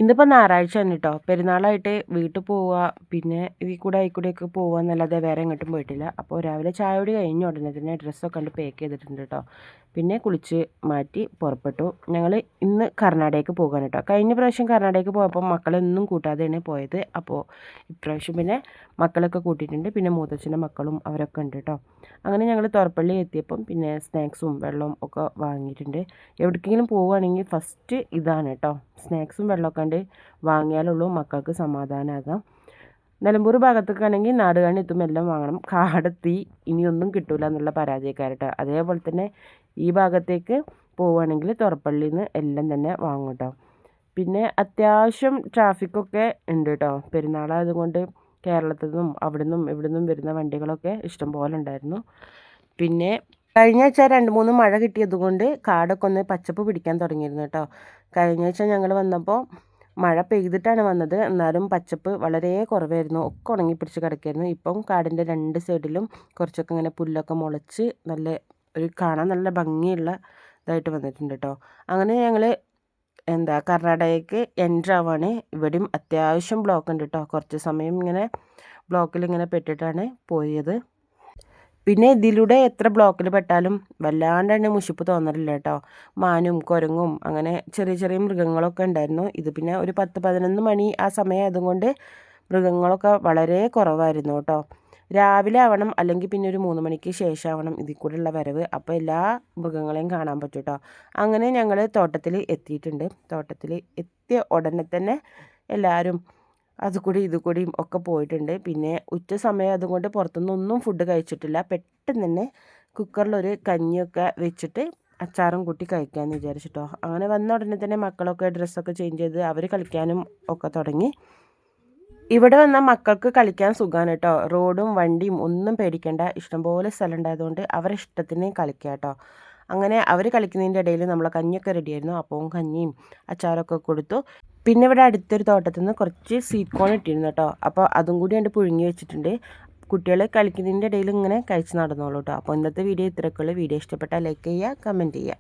ഇന്നിപ്പോൾ ഞായറാഴ്ചയാണ് കേട്ടോ. പെരുന്നാളായിട്ട് വീട്ടിൽ പോവുക, പിന്നെ ഇതിൽ കൂടെ ആയിക്കൂടെയൊക്കെ പോവുക എന്നല്ലാതെ വേറെ എങ്ങോട്ടും പോയിട്ടില്ല. അപ്പോൾ രാവിലെ ചായ കുടി കഴിഞ്ഞ ഉടനെ തന്നെ ഡ്രസ്സൊക്കെ കണ്ട് പാക്ക് ചെയ്തിട്ടുണ്ട് കേട്ടോ. പിന്നെ കുളിച്ച് മാറ്റി പുറപ്പെട്ടു. ഞങ്ങൾ ഇന്ന് കർണാടകയ്ക്ക് പോകാൻ കേട്ടോ. കഴിഞ്ഞ പ്രാവശ്യം കർണാടകയ്ക്ക് പോയപ്പോൾ മക്കളൊന്നും കൂട്ടാതെയാണ് പോയത്. അപ്പോൾ ഇപ്രാവശ്യം പിന്നെ മക്കളൊക്കെ കൂട്ടിയിട്ടുണ്ട്. പിന്നെ മൂത്തച്ഛൻ്റെ മക്കളും അവരൊക്കെ ഉണ്ട് കേട്ടോ. അങ്ങനെ ഞങ്ങൾ തുറപ്പള്ളി എത്തിയപ്പം പിന്നെ സ്നാക്സും വെള്ളവും ഒക്കെ വാങ്ങിയിട്ടുണ്ട്. എവിടേക്കെങ്കിലും പോവുകയാണെങ്കിൽ ഫസ്റ്റ് ഇതാണ് കേട്ടോ. സ്നാക്സും വെള്ളമൊക്കെ ഉണ്ട് വാങ്ങിയാലുള്ളൂ മക്കൾക്ക് സമാധാനമാകാം. നിലമ്പൂർ ഭാഗത്തേക്കാണെങ്കിൽ നാടുകാണി എത്തുമ്പോൾ എല്ലാം വാങ്ങണം. കാടെത്തി ഇനിയൊന്നും കിട്ടില്ല എന്നുള്ള പരാതിക്കാരട്ടോ. അതേപോലെ തന്നെ ഈ ഭാഗത്തേക്ക് പോവുകയാണെങ്കിൽ തുറപ്പള്ളിയിൽ നിന്ന് എല്ലാം തന്നെ വാങ്ങും കേട്ടോ. പിന്നെ അത്യാവശ്യം ട്രാഫിക്കൊക്കെ ഉണ്ട് കേട്ടോ. പെരുന്നാളായതുകൊണ്ട് കേരളത്തിൽ നിന്നും അവിടെ നിന്നും ഇവിടെ നിന്നും വരുന്ന വണ്ടികളൊക്കെ ഇഷ്ടംപോലെ ഉണ്ടായിരുന്നു. പിന്നെ കഴിഞ്ഞ ആഴ്ച 2-3 മഴ കിട്ടിയതുകൊണ്ട് കാടൊക്കെ ഒന്ന് പച്ചപ്പ് പിടിക്കാൻ തുടങ്ങിയിരുന്നു കേട്ടോ. കഴിഞ്ഞ ആഴ്ച ഞങ്ങൾ വന്നപ്പോൾ മഴ പെയ്തിട്ടാണ് വന്നത്. എന്നാലും പച്ചപ്പ് വളരെ കുറവായിരുന്നു. ഒക്കെ ഉണങ്ങിപ്പിടിച്ച് കിടക്കായിരുന്നു. ഇപ്പം കാടിൻ്റെ 2 സൈഡിലും കുറച്ചൊക്കെ ഇങ്ങനെ പുല്ലൊക്കെ മുളച്ച് കാണാൻ നല്ല ഭംഗിയുള്ള ഇതായിട്ട് വന്നിട്ടുണ്ട് കേട്ടോ. അങ്ങനെ ഞങ്ങൾ കർണാടകയ്ക്ക് എൻ്റർ ആവാണ്. ഇവിടെയും അത്യാവശ്യം ബ്ലോക്ക് ഉണ്ട് കേട്ടോ. കുറച്ച് സമയം ഇങ്ങനെ ബ്ലോക്കിൽ ഇങ്ങനെ പെട്ടിട്ടാണ് പോയത്. പിന്നെ ഇതിലൂടെ എത്ര ബ്ലോക്കിൽ പെട്ടാലും വല്ലാണ്ട് തന്നെ മുഷിപ്പ് തോന്നലില്ല കേട്ടോ. മാനും കുരങ്ങും അങ്ങനെ ചെറിയ ചെറിയ മൃഗങ്ങളൊക്കെ ഉണ്ടായിരുന്നു. ഇത് പിന്നെ ഒരു 10-11 മണി ആ സമയം അതുകൊണ്ട് മൃഗങ്ങളൊക്കെ വളരെ കുറവായിരുന്നു കേട്ടോ. രാവിലെ ആവണം, അല്ലെങ്കിൽ പിന്നെ ഒരു 3 മണിക്ക് ശേഷം ആവണം ഇതിൽ കൂടെയുള്ള വരവ്. അപ്പോൾ എല്ലാ മൃഗങ്ങളെയും കാണാൻ പറ്റും കേട്ടോ. അങ്ങനെ ഞങ്ങൾ തോട്ടത്തിൽ എത്തിയിട്ടുണ്ട്. തോട്ടത്തിൽ എത്തിയ ഉടനെ തന്നെ എല്ലാവരും അതുകൂടിയും ഒക്കെ പോയിട്ടുണ്ട്. പിന്നെ ഉച്ച സമയം അതുകൊണ്ട് പുറത്തുനിന്നൊന്നും ഫുഡ് കഴിച്ചിട്ടില്ല. പെട്ടെന്ന് തന്നെ കുക്കറിലൊരു കഞ്ഞിയൊക്കെ വെച്ചിട്ട് അച്ചാറും കൂട്ടി കഴിക്കാമെന്ന് വിചാരിച്ചിട്ടോ. അങ്ങനെ വന്ന ഉടനെ തന്നെ മക്കളൊക്കെ ഡ്രസ്സൊക്കെ ചേഞ്ച് ചെയ്ത് അവർ കളിക്കാനും ഒക്കെ തുടങ്ങി. ഇവിടെ വന്നാൽ മക്കൾക്ക് കളിക്കാൻ സുഖമാണ് കേട്ടോ. റോഡും വണ്ടിയും ഒന്നും പേടിക്കേണ്ട, ഇഷ്ടംപോലെ സ്ഥലം ഉണ്ടായതുകൊണ്ട് അവരെ ഇഷ്ടത്തിന് കളിക്കാം കേട്ടോ. അങ്ങനെ അവർ കളിക്കുന്നതിൻ്റെ ഇടയിൽ നമ്മളെ കഞ്ഞിയൊക്കെ റെഡിയായിരുന്നു. അപ്പോൾ കഞ്ഞിയും അച്ചാറൊക്കെ കൊടുത്തു. പിന്നെ ഇവിടെ അടുത്തൊരു തോട്ടത്തിൽ നിന്ന് കുറച്ച് സ്വീറ്റ് കോൺ ഇട്ടിരുന്നു കേട്ടോ. അപ്പോൾ അതും കൂടി കണ്ട് പുഴുങ്ങി വെച്ചിട്ടുണ്ട്. കുട്ടികൾ കളിക്കുന്നതിൻ്റെ ഇടയിൽ ഇങ്ങനെ കഴിച്ച് നടന്നോളൂ കേട്ടോ. അപ്പോൾ ഇന്നത്തെ വീഡിയോ ഇത്രയൊക്കെയുള്ളൂ. വീഡിയോ ഇഷ്ടപ്പെട്ടാൽ ലൈക്ക് ചെയ്യുക, കമൻറ്റ് ചെയ്യുക.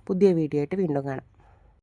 പുതിയ വീഡിയോ ആയിട്ട് വീണ്ടും കാണാം.